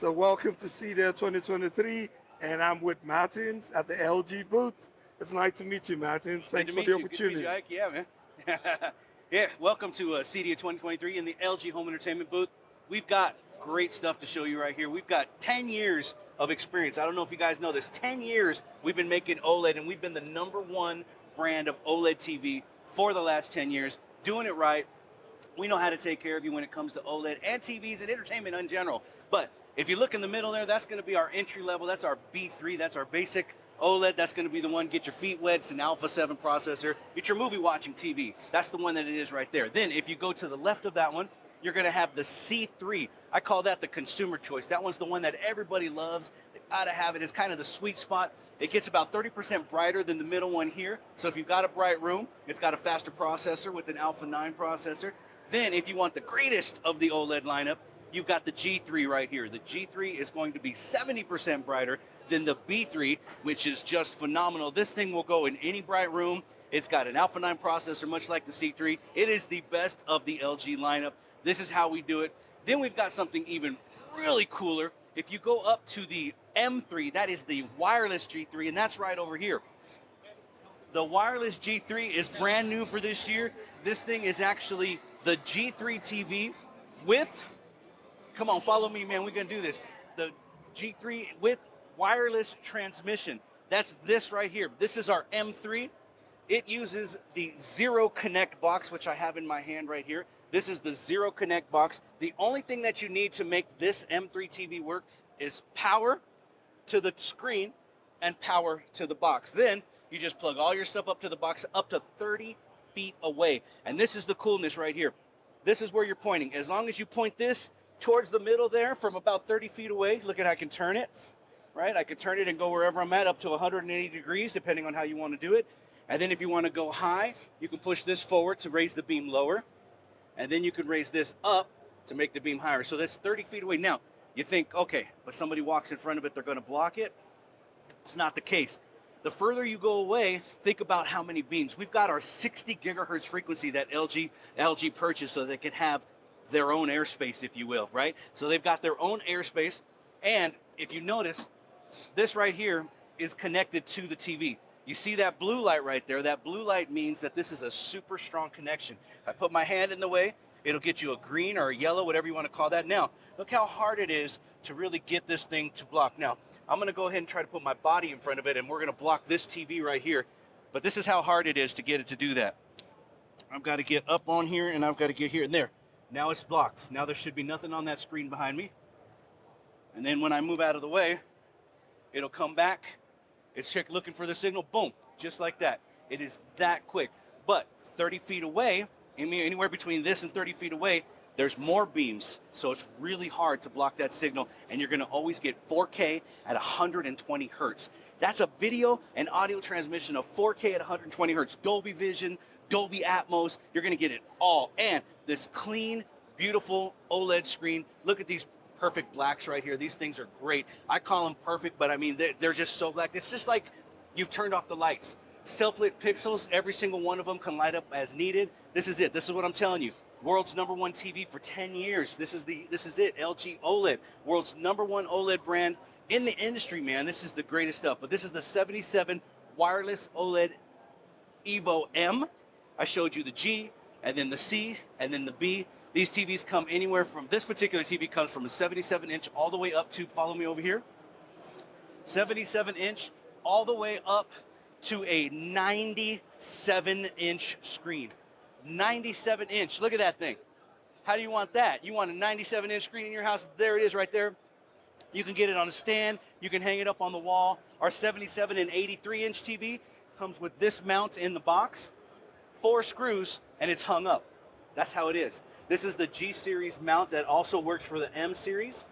So welcome to CEDIA 2023, and I'm with Martins at the LG booth. It's nice to meet you, Martins. Good Thanks to for meet the you. Good to meet opportunity. you, Ike. Yeah, man. Yeah, welcome to CEDIA 2023 in the LG Home Entertainment booth. We've got great stuff to show you right here. We've got 10 years of experience. I don't know if you guys know this. 10 years we've been making OLED, and we've been the #1 brand of OLED TV for the last 10 years, doing it right. We know how to take care of you when it comes to OLED and TVs and entertainment in general. But if you look in the middle there, that's going to be our entry level. That's our B3. That's our basic OLED. That's going to be the one, get your feet wet. It's an Alpha 7 processor. It's your movie watching TV. That's the one that it is right there. Then if you go to the left of that one, you're going to have the C3. I call that the consumer choice. That one's the one that everybody loves. They gotta have it. It's kind of the sweet spot. It gets about 30% brighter than the middle one here. So if you've got a bright room, it's got a faster processor with an Alpha 9 processor. Then if you want the greatest of the OLED lineup, you've got the G3 right here. The G3 is going to be 70% brighter than the B3, which is just phenomenal. This thing will go in any bright room. It's got an Alpha 9 processor, much like the C3. It is the best of the LG lineup. This is how we do it. Then we've got something even really cooler. If you go up to the M3, that is the wireless G3, and that's right over here. The wireless G3 is brand new for this year. This thing is actually the G3 TV with, come on, follow me, man, we're gonna do this. The G3 with wireless transmission. That's this right here. This is our M3. It uses the Zero Connect box, which I have in my hand right here. This is the Zero Connect box. The only thing that you need to make this M3 TV work is power to the screen and power to the box. Then you just plug all your stuff up to the box up to 30 feet away. And this is the coolness right here. This is where you're pointing. As long as you point this towards the middle there from about 30 feet away, look at, I can turn it, right? I can turn it and go wherever I'm at up to 180 degrees, depending on how you want to do it. And then if you want to go high, you can push this forward to raise the beam lower. And then you can raise this up to make the beam higher. So that's 30 feet away. Now, you think, okay, but somebody walks in front of it, they're going to block it. It's not the case. The further you go away, think about how many beams. We've got our 60 gigahertz frequency that LG purchased so they can have their own airspace, if you will, right? So they've got their own airspace. And if you notice, this right here is connected to the TV. You see that blue light right there? That blue light means that this is a super strong connection. If I put my hand in the way, it'll get you a green or a yellow, whatever you want to call that. Now, look how hard it is to really get this thing to block. Now, I'm going to go ahead and try to put my body in front of it, and we're going to block this TV right here. But this is how hard it is to get it to do that. I've got to get up on here, and I've got to get here and there. Now it's blocked. Now there should be nothing on that screen behind me. And then when I move out of the way, it'll come back. It's looking for the signal. Boom, just like that. It is that quick. But 30 feet away, anywhere between this and 30 feet away, there's more beams, so it's really hard to block that signal, and you're going to always get 4K at 120 hertz. That's a video and audio transmission of 4K at 120 hertz. Dolby Vision, Dolby Atmos, you're going to get it all. And this clean, beautiful OLED screen. Look at these perfect blacks right here. These things are great. I call them perfect, but I mean, they're just so black. It's just like you've turned off the lights. Self-lit pixels, every single one of them can light up as needed. This is it. This is what I'm telling you. World's #1 TV for 10 years. This is it. LG OLED, world's #1 OLED brand in the industry, man. This is the greatest stuff. But this is the 77 wireless OLED Evo M. I showed you the G, and then the C, and then the B. These TVs come anywhere from, this particular TV comes from a 77-inch all the way up to, follow me over here, 77-inch all the way up to a 97-inch screen. 97-inch, look at that thing. How do you want that? You want a 97-inch screen in your house? There it is right there. You can get it on a stand. You can hang it up on the wall. Our 77 and 83-inch TV comes with this mount in the box, 4 screws, and it's hung up. That's how it is. This is the G series mount that also works for the M series.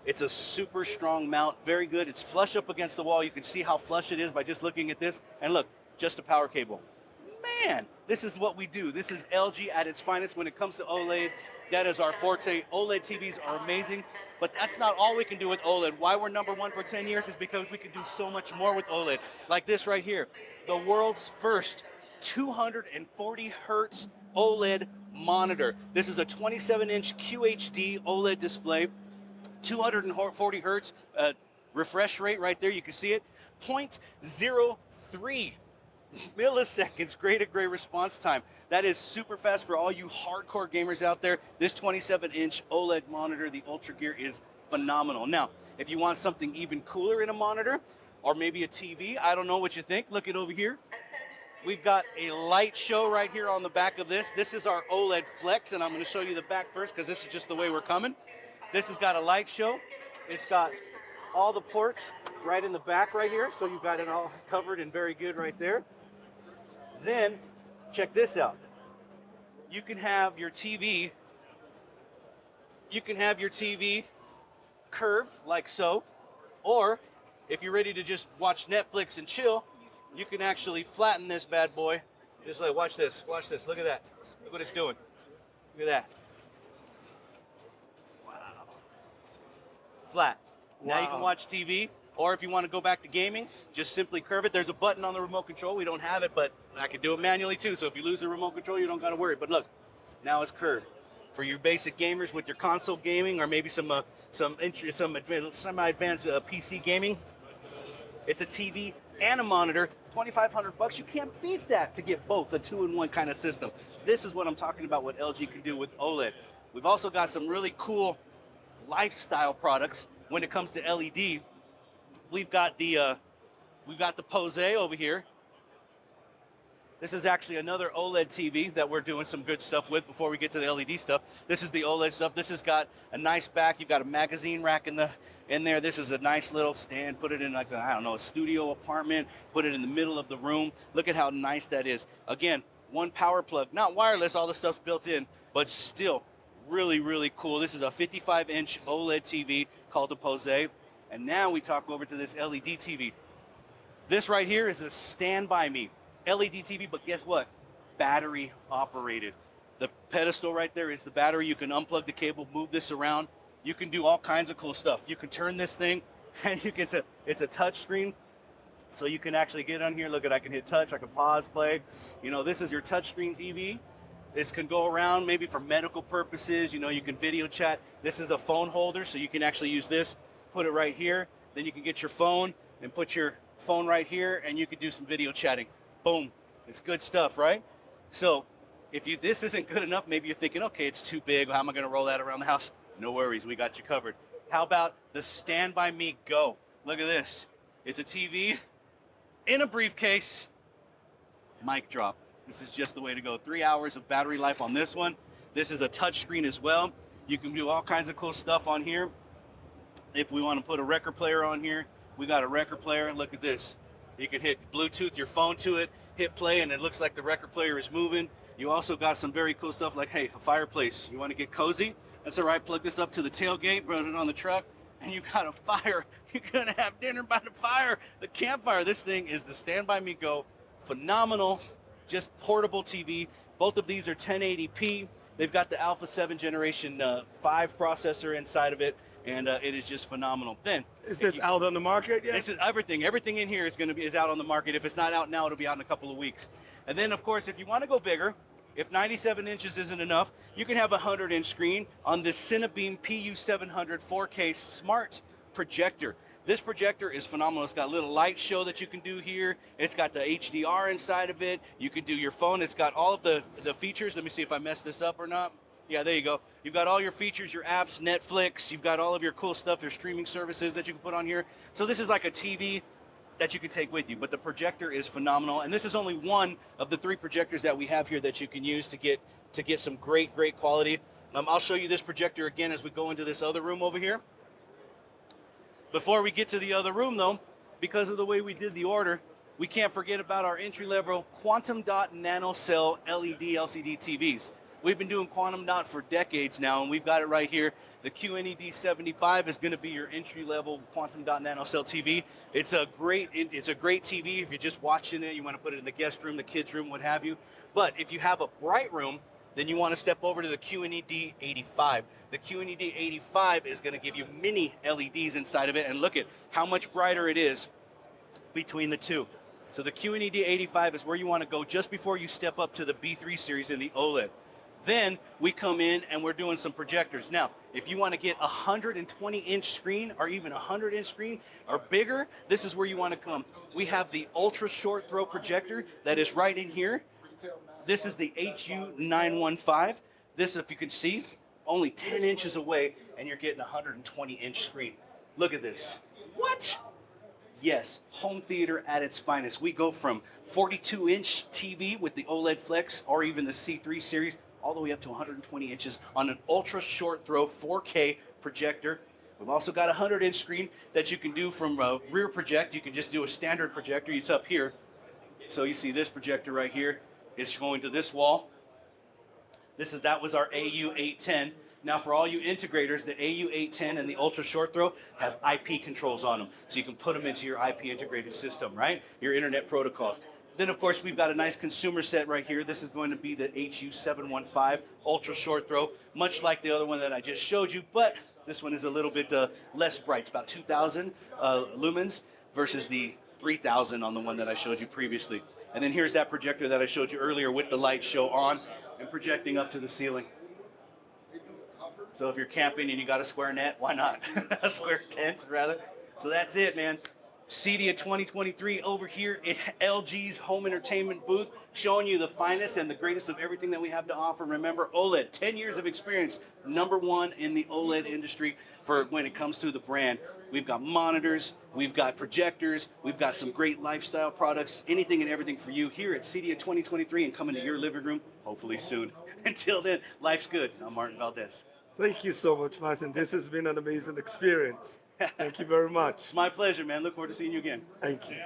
It's a super strong mount, very good. It's flush up against the wall. You can see how flush it is by just looking at this. And look, just a power cable. Man, this is what we do. This is LG at its finest when it comes to OLED. That is our forte. OLED TVs are amazing, but that's not all we can do with OLED. Why we're #1 for 10 years is because we can do so much more with OLED. Like this right here, the world's first 240 hertz OLED monitor. This is a 27-inch QHD OLED display. 240 hertz refresh rate right there. You can see it. 0.03 milliseconds, gray response time. That is super fast for all you hardcore gamers out there. This 27-inch OLED monitor, the Ultra Gear, is phenomenal. Now, if you want something even cooler in a monitor, or maybe a TV, I don't know what you think. Look it over here. We've got a light show right here on the back of this. This is our OLED Flex, and I'm going to show you the back first because this is just the way we're coming. This has got a light show. It's got all the ports right in the back right here, so you've got it all covered and very good right there. Then, check this out. You can have your TV, curved like so, or if you're ready to just watch Netflix and chill, you can actually flatten this bad boy. Just like, watch this, look at that. Look what it's doing. Look at that. Wow. Flat. Wow. Now you can watch TV, or if you want to go back to gaming, just simply curve it. There's a button on the remote control. We don't have it, but I can do it manually too. So if you lose the remote control, you don't got to worry. But look, now it's curved. For your basic gamers with your console gaming, or maybe some semi-advanced PC gaming, it's a TV and a monitor. $2,500. You can't beat that to get both, a 2-in-1 kind of system. This is what I'm talking about, what LG can do with OLED. We've also got some really cool lifestyle products when it comes to LED. We've got the Pose over here. This is actually another OLED TV that we're doing some good stuff with before we get to the LED stuff. This is the OLED stuff. This has got a nice back. You've got a magazine rack in there. This is a nice little stand. Put it in like a studio apartment. Put it in the middle of the room. Look at how nice that is. Again, one power plug, not wireless. All the stuff's built in, but still really, really cool. This is a 55-inch OLED TV called the Pose. And now we talk over to this LED TV. This right here is a Stand By Me LED TV, but guess what? Battery operated. The pedestal right there is the battery. You can unplug the cable, move this around. You can do all kinds of cool stuff. You can turn this thing, and it's a touch screen, so you can actually get on here. Look at, I can hit touch, I can pause, play. You know, this is your touch screen TV. This can go around maybe for medical purposes. You know, you can video chat. This is a phone holder, so you can actually use this, put it right here. Then you can get your phone and put your phone right here, and you can do some video chatting. Boom. It's good stuff, right? So if this isn't good enough, maybe you're thinking, okay, it's too big. How am I going to roll that around the house? No worries. We got you covered. How about the Stand By Me Go? Look at this. It's a TV in a briefcase. Mic drop. This is just the way to go. 3 hours of battery life on this one. This is a touch screen as well. You can do all kinds of cool stuff on here. If we want to put a record player on here, we got a record player. Look at this. You can hit Bluetooth your phone to it, hit play, and it looks like the record player is moving. You also got some very cool stuff like, hey, a fireplace. You want to get cozy? That's all right. Plug this up to the tailgate, put it on the truck, and you got a fire. You're going to have dinner by the fire, the campfire. This thing is the Stand By Me Go. Phenomenal, just portable TV. Both of these are 1080p. They've got the Alpha 7 Generation 5 processor inside of it, and it is just phenomenal. Then is this out on the market yet? This is everything. Everything in here is out on the market. If it's not out now, it'll be out in a couple of weeks. And then, of course, if you want to go bigger, if 97 inches isn't enough, you can have a 100-inch screen on this Cinebeam PU700 4K smart projector. This projector is phenomenal. It's got a little light show that you can do here. It's got the HDR inside of it. You can do your phone. It's got all of the features. Let me see if I messed this up or not. Yeah, there you go. You've got all your features, your apps, Netflix. You've got all of your cool stuff, your streaming services that you can put on here. So this is like a TV that you can take with you, but the projector is phenomenal. And this is only one of the 3 projectors that we have here that you can use to get some great quality. I'll show you this projector again as we go into this other room over here. Before we get to the other room though, because of the way we did the order, we can't forget about our entry-level quantum dot nanocell LED LCD TVs. We've been doing quantum dot for decades now, and we've got it right here. The QNED 75 is going to be your entry-level quantum dot nanocell TV. It's a great TV if you're just watching it. You want to put it in the guest room, the kids' room, what have you. But if you have a bright room, then you want to step over to the QNED 85. The QNED 85 is going to give you mini LEDs inside of it, and look at how much brighter it is between the two. So the QNED 85 is where you want to go just before you step up to the B3 series in the OLED. Then we come in and we're doing some projectors. Now, If you want to get a 120-inch screen or even a 100-inch screen or bigger, this is where you want to come. We have the ultra short throw projector that is right in here. This is the HU915. This, if you can see, only 10 inches away, and you're getting a 120-inch screen. Look at this. What? Yes, home theater at its finest. We go from 42-inch TV with the OLED Flex or even the C3 series all the way up to 120 inches on an ultra short throw 4K projector. We've also got a 100-inch screen that you can do from rear project. You can just do a standard projector. It's up here. So you see this projector right here is going to this wall. That was our AU810. Now for all you integrators, the AU810 and the ultra short throw have IP controls on them. So you can put them into your IP integrated system, right? Your internet protocols. Then of course we've got a nice consumer set right here. This is going to be the HU715 ultra short throw, much like the other one that I just showed you, but this one is a little bit less bright. It's about 2,000 lumens versus the 3,000 on the one that I showed you previously. And then here's that projector that I showed you earlier with the light show on and projecting up to the ceiling. So if you're camping and you got a square net, why not? A square tent, rather. So that's it, man. CEDIA 2023 over here at LG's home entertainment booth, showing you the finest and the greatest of everything that we have to offer. Remember, OLED, 10 years of experience, #1 in the OLED industry for when it comes to the brand. We've got monitors, we've got projectors, we've got some great lifestyle products, anything and everything for you here at CEDIA 2023 and coming to your living room, hopefully soon. Until then, life's good. I'm Martin Valdez. Thank you so much, Martin. This has been an amazing experience. Thank you very much. It's my pleasure, man. Look forward to seeing you again. Thank you.